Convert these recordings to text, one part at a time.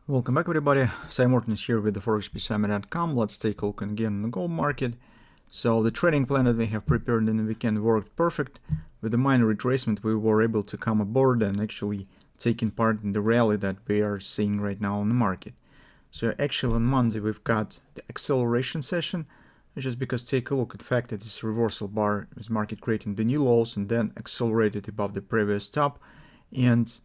Welcome back, everybody. Sive Morten is here with the ForexPeaceArmy.com. Let's take a look again on the gold market. So the trading plan that we have prepared in the weekend worked perfect. With the minor retracement, we were able to come aboard and actually taking part in the rally that we are seeing right now on the market. So actually on Monday we've got the acceleration session, which is because take a look at the fact that this reversal bar is market creating the new lows and then accelerated above the previous top, and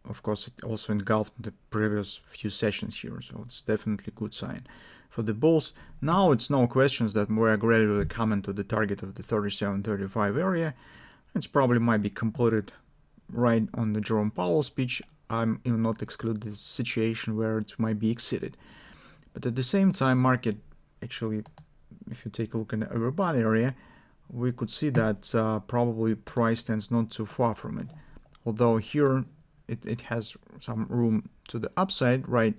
of course it also engulfed the previous few sessions here, so it's definitely a good sign for the bulls. Now it's no questions that we're gradually coming to the target of the 37-35 area. It's probably might be completed right on the Jerome Powell speech. I'm even not exclude this situation where it might be exceeded, but at the same time market actually, if you take a look in the overbought area, we could see that probably price stands not too far from it, although here it has some room to the upside, right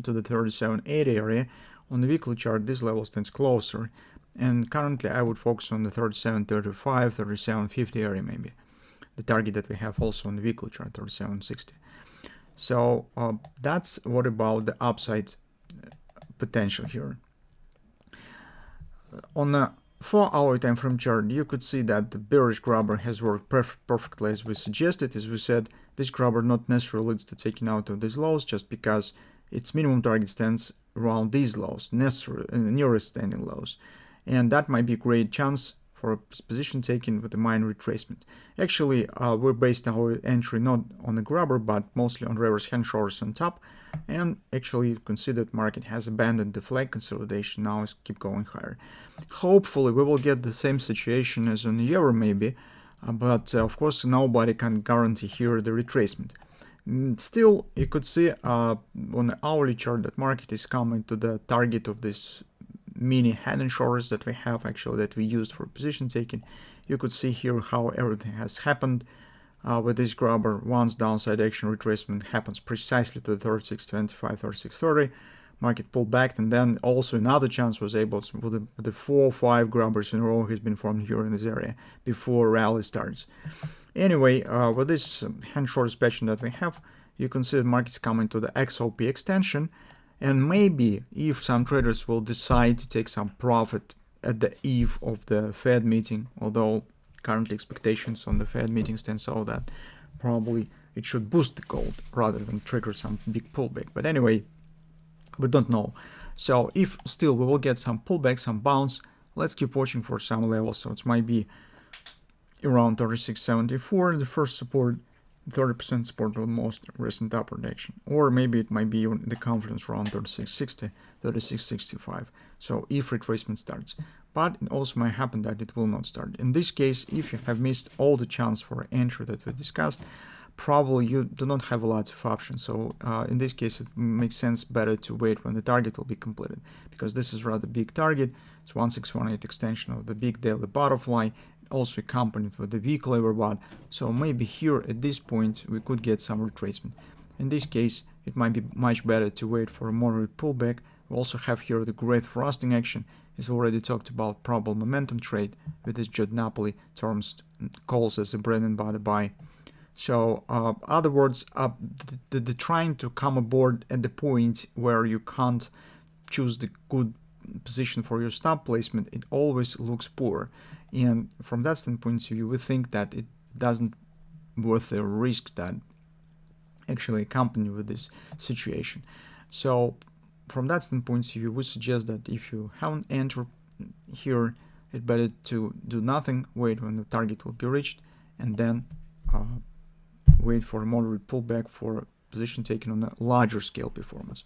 to the 37.80 area. On the weekly chart, this level stands closer, and currently I would focus on the 37.35, 37.50 area, maybe the target that we have also on the weekly chart, 37.60. So that's what about the upside potential here. On the 4-hour time frame chart, you could see that the bearish grabber has worked perfectly as we suggested. As we said, this grabber not necessarily leads to taking out of these lows, just because its minimum target stands around these lows, nearest standing lows, and that might be a great chance for a position taken with a minor retracement. Actually, we based our entry not on the grabber, but mostly on reverse hand shoulders on top, and actually you can see that market has abandoned the flag consolidation, now is keep going higher. Hopefully we will get the same situation as on the euro maybe, but of course nobody can guarantee here the retracement. Still, you could see on the hourly chart that market is coming to the target of this mini head and shoulders that we have, actually that we used for position taking. You could see here how everything has happened with this grabber. Once downside action retracement happens precisely to the 36.25, 36.30, market pulled back, and then also another chance was able to, with the 4 or 5 grabbers in a row has been formed here in this area before rally starts. Anyway, with this hand short pattern that we have, you can see the market's coming to the XOP extension, and maybe if some traders will decide to take some profit at the eve of the Fed meeting, although currently expectations on the Fed meeting stand so that probably it should boost the gold rather than trigger some big pullback. But anyway, we don't know. So if still we will get some pullback, some bounce, let's keep watching for some levels. So it might be around 36.74 the first support, 30% support of the most recent upward action, or maybe it might be the confidence around 36.60, 36.65. So if retracement starts, but it also might happen that it will not start. In this case, if you have missed all the chance for entry that we discussed, probably you do not have a lot of options. So in this case, it makes sense better to wait when the target will be completed, because this is rather big target. It's 1618 extension of the big daily butterfly, also accompanied with the weekly overbought. So maybe here at this point we could get some retracement. In this case, it might be much better to wait for a moderate pullback. We also have here the great thrusting action, as already talked about, probable momentum trade with this Judd Napoli terms calls as a bread and butter buy. So other words, the trying to come aboard at the point where you can't choose the good position for your stop placement, it always looks poor. And from that standpoint, you would think that it doesn't worth the risk that actually accompany with this situation. So from that standpoint, you would suggest that if you haven't entered here, it's better to do nothing, wait when the target will be reached, and then wait for a moderate pullback for position taken on a larger scale performance.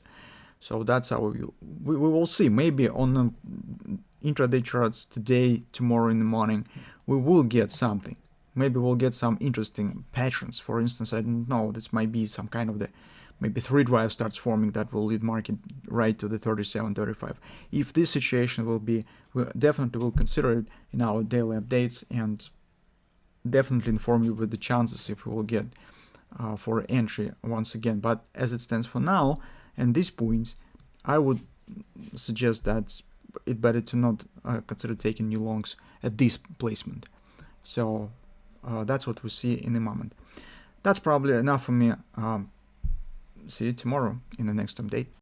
So that's our view. We will see. Maybe on the intraday charts today, tomorrow in the morning, we will get something. Maybe we'll get some interesting patterns. For instance, I don't know, this might be some kind of the maybe 3 drive starts forming that will lead market right to the 37.35. If this situation will be, we definitely will consider it in our daily updates and definitely inform you with the chances if we will get for entry once again. But as it stands for now, and this point, I would suggest that it's better to not consider taking new longs at this placement. So that's what we see in the moment. That's probably enough for me. see you tomorrow in the next update.